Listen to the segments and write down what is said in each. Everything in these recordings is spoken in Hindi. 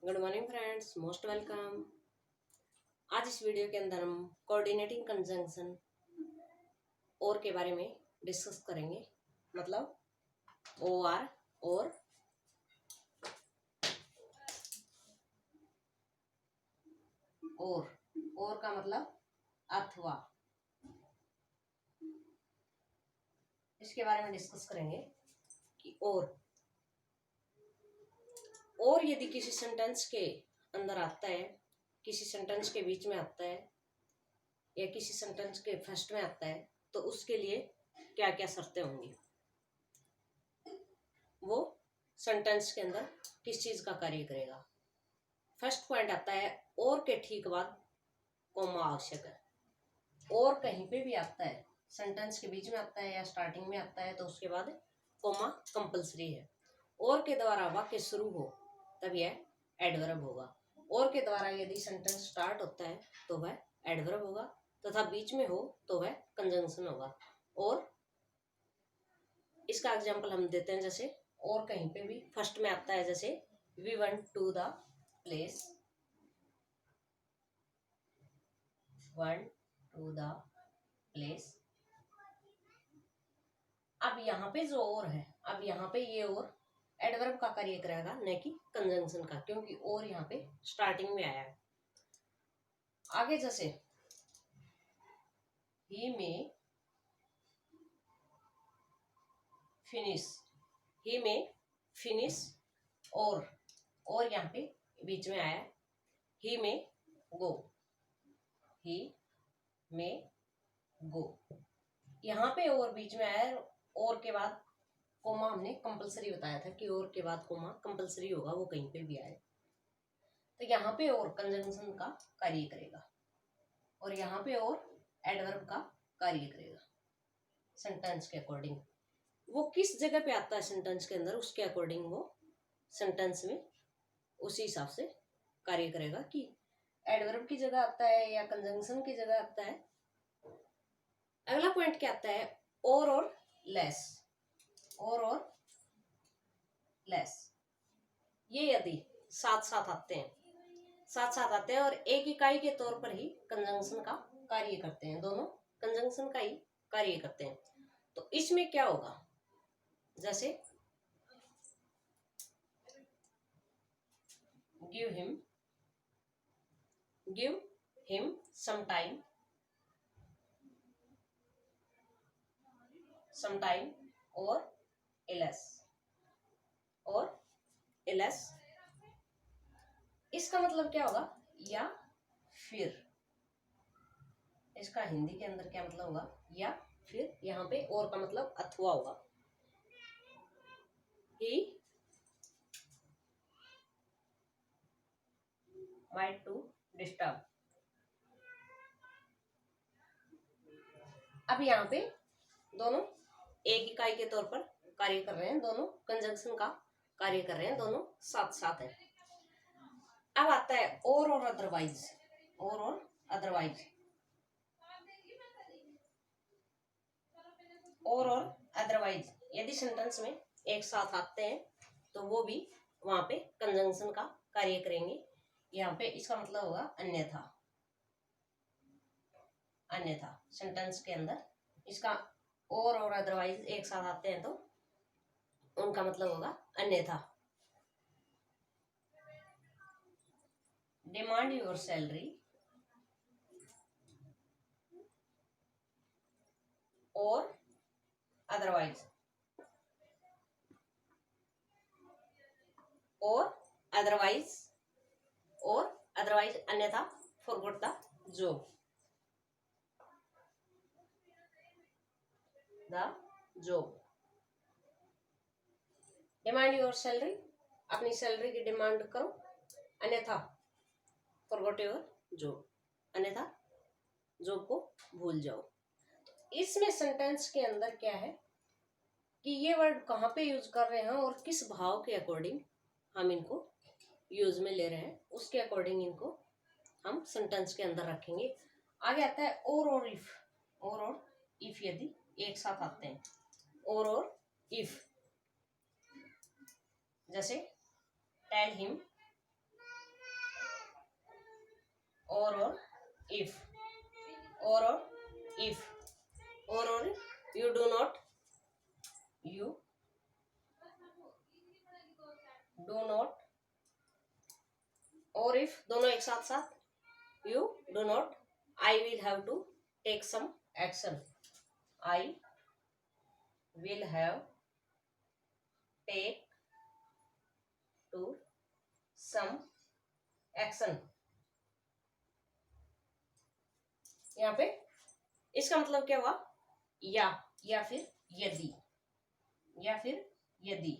Good morning friends, most welcome. आज इस वीडियो के अंदर हम कोऑर्डिनेटिंग कंजंक्शन और के बारे में डिस्कस करेंगे। मतलब ओ आर और का मतलब अथवा, इसके बारे में डिस्कस करेंगे कि और यदि किसी सेंटेंस के अंदर आता है, किसी सेंटेंस के बीच में आता है या किसी सेंटेंस के फर्स्ट में आता है तो उसके लिए क्या क्या शर्तें होंगी, वो सेंटेंस के अंदर किस चीज का कार्य करेगा। फर्स्ट पॉइंट आता है और के ठीक बाद कोमा आवश्यक है। और कहीं पे भी आता है, सेंटेंस के बीच में आता है या स्टार्टिंग में आता है तो उसके बाद कोमा कंपलसरी है। और के द्वारा वाक्य शुरू हो तब यह एडवर्ब होगा। और के द्वारा यदि सेंटेंस स्टार्ट होता है तो वह एडवर्ब होगा तथा बीच में हो तो वह कंजंक्शन होगा। और इसका एग्जांपल हम देते हैं, जैसे और कहीं पे भी फर्स्ट में आता है, जैसे we went to the place, went to the place. अब यहाँ पे जो और है, अब यहाँ पे ये और एडवर्ब का कार्य करेगा न कि कंजंक्शन का, क्योंकि और यहाँ पे स्टार्टिंग में आया है। आगे जैसे ही में फिनिश और यहाँ पे बीच में आया ही में गो, ही में गो। यहाँ पे और बीच में आया और के बाद कोमा हमने कंपलसरी बताया था कि और के बाद कोमा कंपलसरी होगा, वो कहीं पे भी आए तो यहाँ पे और कंजंक्शन का कार्य करेगा और यहाँ पे और एडवर्ब का कार्य करेगा सेंटेंस के अकॉर्डिंग। वो किस जगह पे आता है सेंटेंस के अंदर, उसके अकॉर्डिंग वो सेंटेंस में उसी हिसाब से कार्य करेगा कि एडवर्ब की जगह आता है या कंजंक्शन की जगह आता है। अगला पॉइंट क्या आता है, और लेस। और लेस ये यदि साथ साथ आते हैं और एक इकाई के तौर पर ही कंजंक्शन का कार्य करते हैं, दोनों कंजंक्शन का ही कार्य करते हैं, तो इसमें क्या होगा, जैसे गिव हिम सम टाइम और एलएस। इसका मतलब क्या होगा, या फिर। इसका हिंदी के अंदर क्या मतलब होगा, या फिर। यहाँ पे और का मतलब अथवा होगा। ही might to disturb। अब यहाँ पे दोनों एक इकाई के तौर पर कार्य कर रहे हैं, दोनों कंजंक्शन का कार्य कर रहे हैं, दोनों साथ साथ है। अब आता है और अदरवाइज। और अदरवाइज यदि सेंटेंस में एक साथ आते हैं तो वो भी वहां पे कंजंक्शन का कार्य करेंगे। यहाँ पे इसका मतलब होगा अन्यथा सेंटेंस के अंदर इसका और अदरवाइज एक साथ आते हैं तो उनका मतलब होगा अन्यथा। डिमांड योर सैलरी और अदरवाइज अन्यथा forgot the job. Demand your salary, अपनी सैलरी की डिमांड करो, अन्यथा फॉरगॉट योर जॉब, अन्यथा जॉब को भूल जाओ। इसमें सेंटेंस के अंदर क्या है कि ये वर्ड कहाँ पे यूज कर रहे हैं और किस भाव के अकॉर्डिंग हम इनको यूज में ले रहे हैं, उसके अकॉर्डिंग इनको हम सेंटेंस के अंदर रखेंगे। आगे आता है और इफ यदि एक साथ आते हैं, और इफ, जैसे tell him or if, or if, or you do not, you do not, और if दोनों एक साथ साथ, you do not, I will have to take some action, I will have take to some action। यहाँ पे इसका मतलब क्या हुआ, या फिर यदि, या फिर यदि।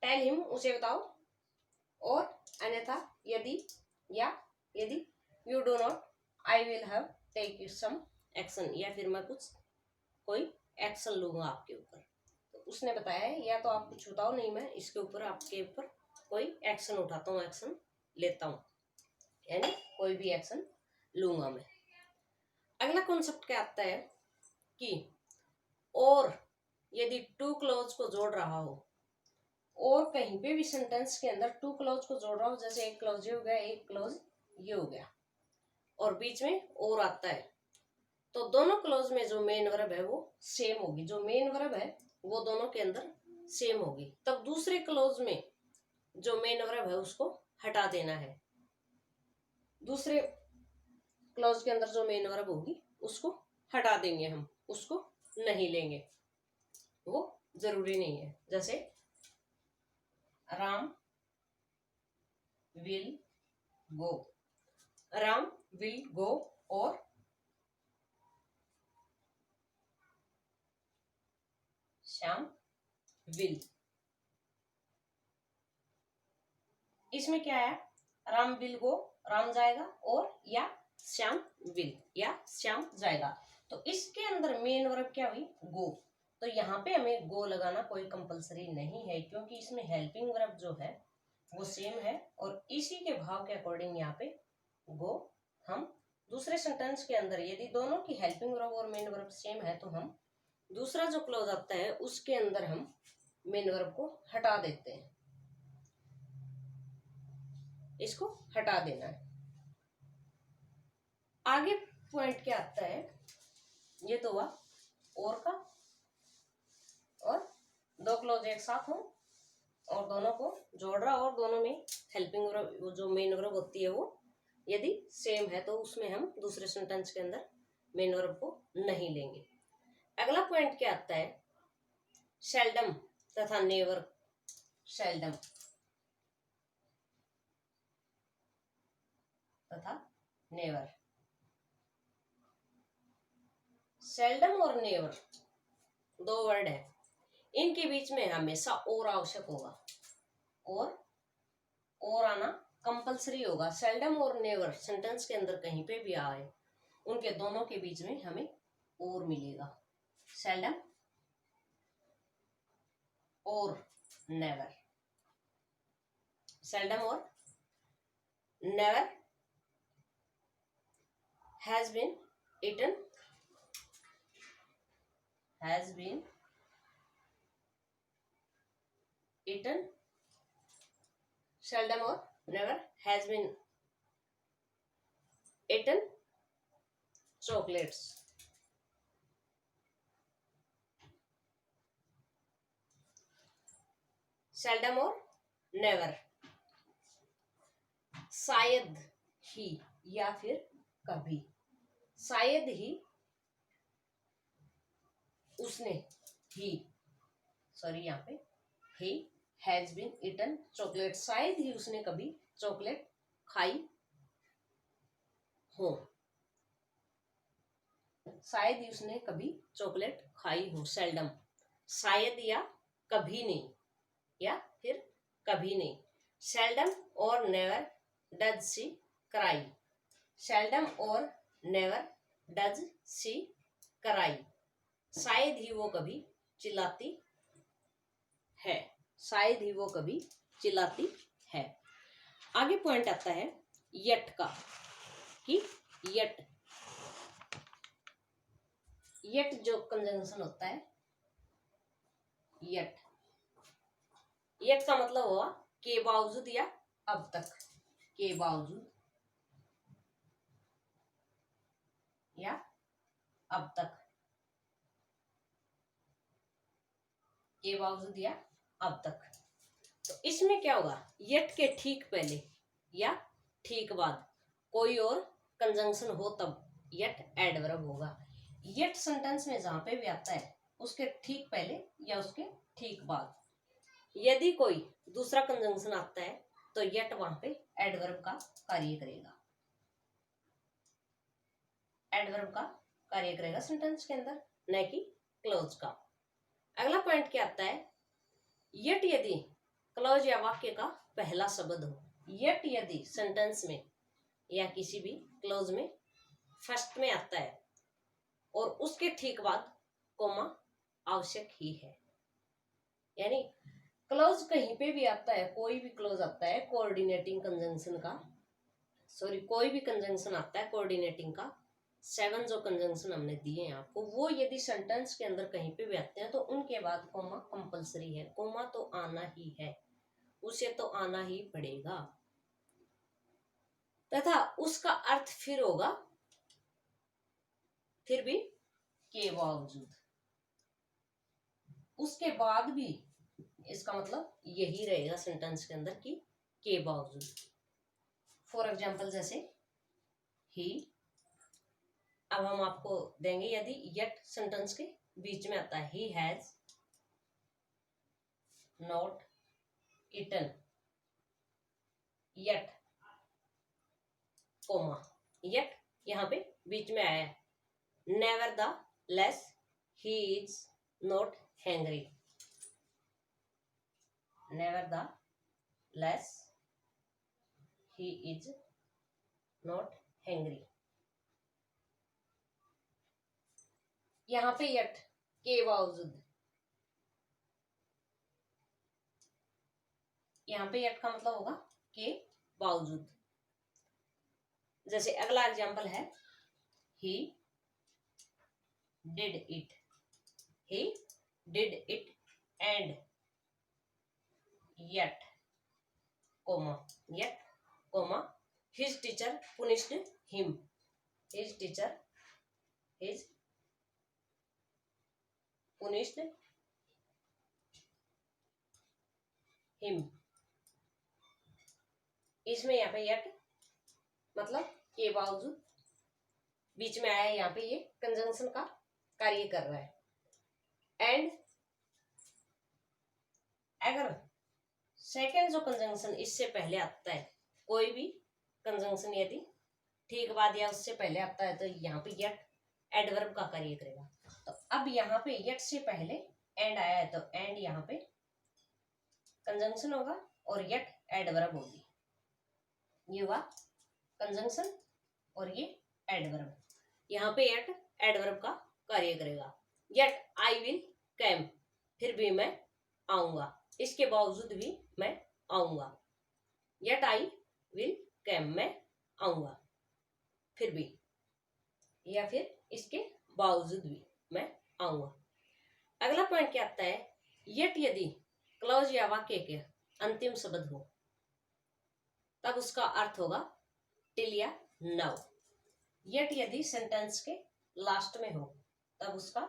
टेल हिम, उसे बताओ, और अन्यथा यदि, या यदि, you do not, I will have take some action, या फिर मैं कुछ कोई एक्शन लूंगा आपके ऊपर। तो उसने बताया है या तो आप कुछ बताओ, नहीं मैं इसके ऊपर आपके ऊपर कोई एक्शन उठाता हूँ, एक्शन लेता हूँ, यानी कोई भी एक्शन लूंगा मैं। अगला कॉन्सेप्ट क्या आता है कि और यदि टू क्लॉज को जोड़ रहा हो, और कहीं पे भी सेंटेंस के अंदर टू क्लॉज को जोड़ रहा हो, जैसे एक क्लॉज ये हो गया, एक क्लॉज ये हो गया, और बीच में और आता है, तो दोनों क्लॉज में जो मेन वर्ब है वो सेम होगी, जो मेन वर्ब है वो दोनों के अंदर सेम होगी। तब दूसरे क्लॉज में जो मेन वर्ब है उसको हटा देना है, दूसरे क्लॉज के अंदर जो मेन वर्ब होगी उसको हटा देंगे हम, उसको नहीं लेंगे, वो जरूरी नहीं है। जैसे Ram will go, Ram will go, और श्याम विल। इसमें क्या है, राम विल गो, राम जाएगा, और या श्याम विल, या श्याम जाएगा। तो इसके अंदर मेन वर्ब क्या हुई, गो। तो यहाँ पे हमें गो लगाना कोई कंपलसरी नहीं है, क्योंकि इसमें हेल्पिंग वर्ब जो है वो सेम है, और इसी के भाव के अकॉर्डिंग यहाँ पे गो हम दूसरे सेंटेंस के अंदर, यदि दोनों की हेल्पिंग वर्ब और मेन वर्ब सेम है, तो हम दूसरा जो क्लॉज आता है उसके अंदर हम मेन वर्ब को हटा देते हैं, इसको हटा देना है। आगे पॉइंट क्या आता है, ये तो हुआ और का, और दो क्लॉज एक साथ हो और दोनों को जोड़ रहा, और दोनों में हेल्पिंग वर्ब जो मेन वर्ब होती है वो यदि सेम है, तो उसमें हम दूसरे सेंटेंस के अंदर मेन वर्ब को नहीं लेंगे। अगला पॉइंट क्या आता है, सेल्डम तथा नेवर, सेल्डम तथा नेवर। सेल्डम और नेवर दो वर्ड है, इनके बीच में हमेशा और आवश्यक होगा, और आना कंपलसरी होगा। सेल्डम और नेवर सेंटेंस के अंदर कहीं पे भी आए, उनके दोनों के बीच में हमें और मिलेगा, सेल्डम और नेवर, सेल्डम और never. has been eaten, has been eaten, seldom or never has been eaten chocolates, seldom or never। शायद ही या फिर कभी, शायद ही उसने, ही सॉरी यहाँ पे he has been eaten chocolate, शायद ही उसने कभी चॉकलेट खाई हो, शायद ही उसने कभी चॉकलेट खाई हो, सेल्डम, शायद या कभी नहीं, या फिर कभी नहीं। सेल्डम और never does she cry, seldom और नेवर डज शी क्राई, शायद ही वो कभी चिल्लाती है, शायद ही वो कभी चिल्लाती है। आगे पॉइंट आता है यट का, कि यट, यट जो कंजंक्शन होता है, यट, यट का मतलब हुआ के बावजूद या अब तक, के बावजूद या अब तक, के बावजूद या अब तक। तो इसमें क्या होगा, यट के ठीक पहले या ठीक बाद कोई और कंजंक्शन हो तब यट एडवर्ब होगा। यट सेंटेंस में जहां पे भी आता है उसके ठीक पहले या उसके ठीक बाद यदि कोई दूसरा कंजंक्शन आता है तो यट वहां पे एडवर्ब का कार्य करेगा, एडवर्ब का कार्य करेगा सेंटेंस के अंदर, न कि क्लोज का। अगला पॉइंट क्या आता है, यट यदि क्लोज या वाक्य का पहला शब्द हो, यट यदि सेंटेंस में या किसी भी क्लोज में फर्स्ट में आता है और उसके ठीक बाद कोमा आवश्यक ही है। यानी क्लोज कहीं पे भी आता है, कोई भी क्लोज आता है कोऑर्डिनेटिंग कंजंक्शन का, सॉरी कोई भी कंजंक्शन आता है कोऑर्डिनेटिंग का, 7 जो कंजंक्शन हमने दिए हैं आपको, वो यदि सेंटेंस के अंदर कहीं पे भी आते हैं तो उनके बाद कोमा कंपलसरी है, कोमा तो आना ही है, उसे तो आना ही पड़ेगा, तथा उसका अर्थ फिर होगा फिर भी के बावजूद, उसके बाद भी इसका मतलब यही रहेगा सेंटेंस के अंदर कि के बावजूद। फॉर एग्जाम्पल जैसे ही, अब हम आपको देंगे यदि यट सेंटेंस के बीच में आता है, he has not eaten yet comma, yet यहाँ पे बीच में आया है, nevertheless he is not hungry, nevertheless he is not hungry. यहाँ पे यट के बावजूद, यहाँ पे यट का मतलब होगा के बावजूद। जैसे अगला एग्जांपल है, he did it, he did it and yet comma, yet comma his teacher punished him, his teacher is punished him। इसमें यहाँ पे yet मतलब के बावजूद बीच में आया है, यहाँ पे ये कंजंक्शन का कार्य कर रहा है। एंड अगर सेकेंड जो कंजंक्शन इससे पहले आता है, कोई भी कंजंक्शन यदि ठीक बाद या उससे पहले आता है तो यहाँ पे यट एडवर्ब का कार्य करेगा। तो अब यहाँ पे यट से पहले एंड आया है तो एंड यहाँ पे कंजंक्शन होगा और यट एडवर्ब होगी, ये हुआ कंजंक्शन और ये एडवर्ब। यहाँ पे यट एडवर्ब का कार्य करेगा। यट आई विल कैम, फिर भी मैं आऊंगा, इसके बावजूद भी मैं आऊंगा, यट आई विल कैम, मैं आऊंगा फिर भी, या फिर इसके बावजूद भी मैं आऊंगा। अगला पॉइंट क्या आता है, यट यदि क्लॉज या वाक्य के अंतिम शब्द हो तब उसका अर्थ होगा टिल या नाउ। यट यदि सेंटेंस के लास्ट में हो तब उसका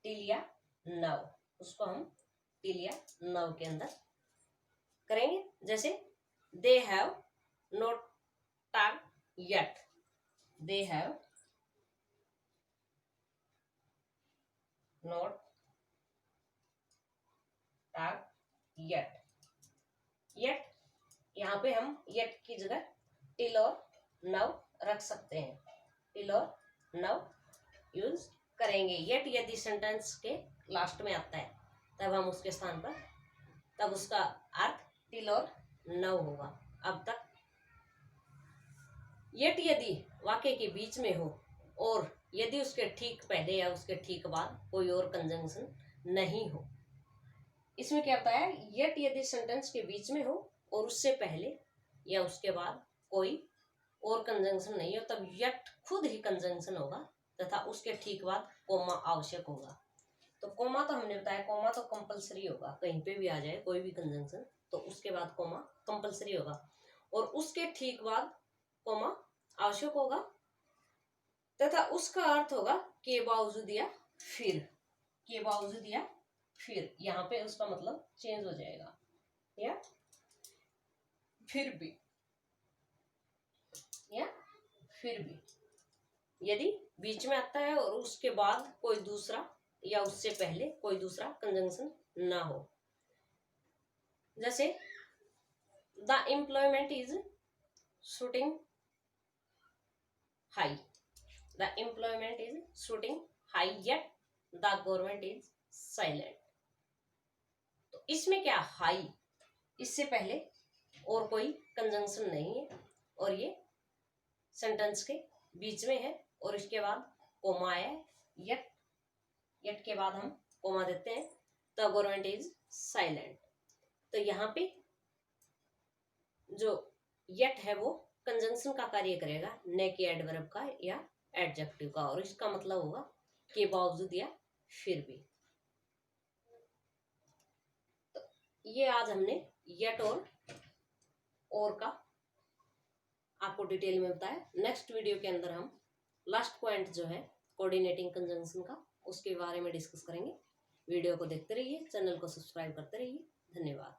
टिल या नाउ, उसको हम टिल या नाउ के अंदर करेंगे। जैसे they have not talked yet, they have not talked yet. Yet यहाँ पे हम येट की जगह टिल और नाउ रख सकते हैं, टिल और नाउ यूज करेंगे। येट यदि सेंटेंस के लास्ट में आता है तब हम उसके स्थान पर, तब उसका अर्थ टिल और नाउ होगा, अब तक। येट यदि वाक्य के बीच में हो और यदि उसके ठीक पहले या उसके ठीक बाद कोई और कंजंक्शन नहीं हो, इसमें क्या होता है, येट यदि सेंटेंस के बीच में हो और उससे पहले या उसके बाद कोई और कंजंक्शन नहीं हो तब येट खुद ही कंजंक्शन होगा तथा उसके ठीक बाद कोमा आवश्यक होगा। तो कोमा तो हमने बताया, कोमा तो कंपलसरी होगा, कहीं पे भी आ जाए कोई भी कंजंक्शन तो उसके बाद कोमा कंपलसरी होगा। और उसके ठीक बाद कोमा आवश्यक होगा तथा उसका अर्थ होगा के बावजूद या फिर, के बावजूद या फिर, यहाँ पे उसका मतलब चेंज हो जाएगा, या फिर भी, या फिर भी। यदि बीच में आता है और उसके बाद कोई दूसरा या उससे पहले कोई दूसरा कंजंक्शन ना हो, जैसे the employment is shooting high, the employment is shooting high yet the government is silent. तो इसमें क्या हाई, इससे पहले और कोई कंजंक्शन नहीं है और ये सेंटेंस के बीच में है और इसके बाद कोमा है, येट, येट के बाद हम कोमा देते हैं, द गवर्नमेंट इज साइलेंट। तो यहाँ पे जो येट है वो कंजंक्शन का कार्य करेगा, न कि एडवर्ब का या एडजेक्टिव का, और इसका मतलब होगा के बावजूद या फिर भी। तो ये आज हमने येट और का आपको डिटेल में बताया। नेक्स्ट वीडियो के अंदर हम लास्ट पॉइंट जो है कोऑर्डिनेटिंग कंजंक्शन का, उसके बारे में डिस्कस करेंगे। वीडियो को देखते रहिए, चैनल को सब्सक्राइब करते रहिए। धन्यवाद।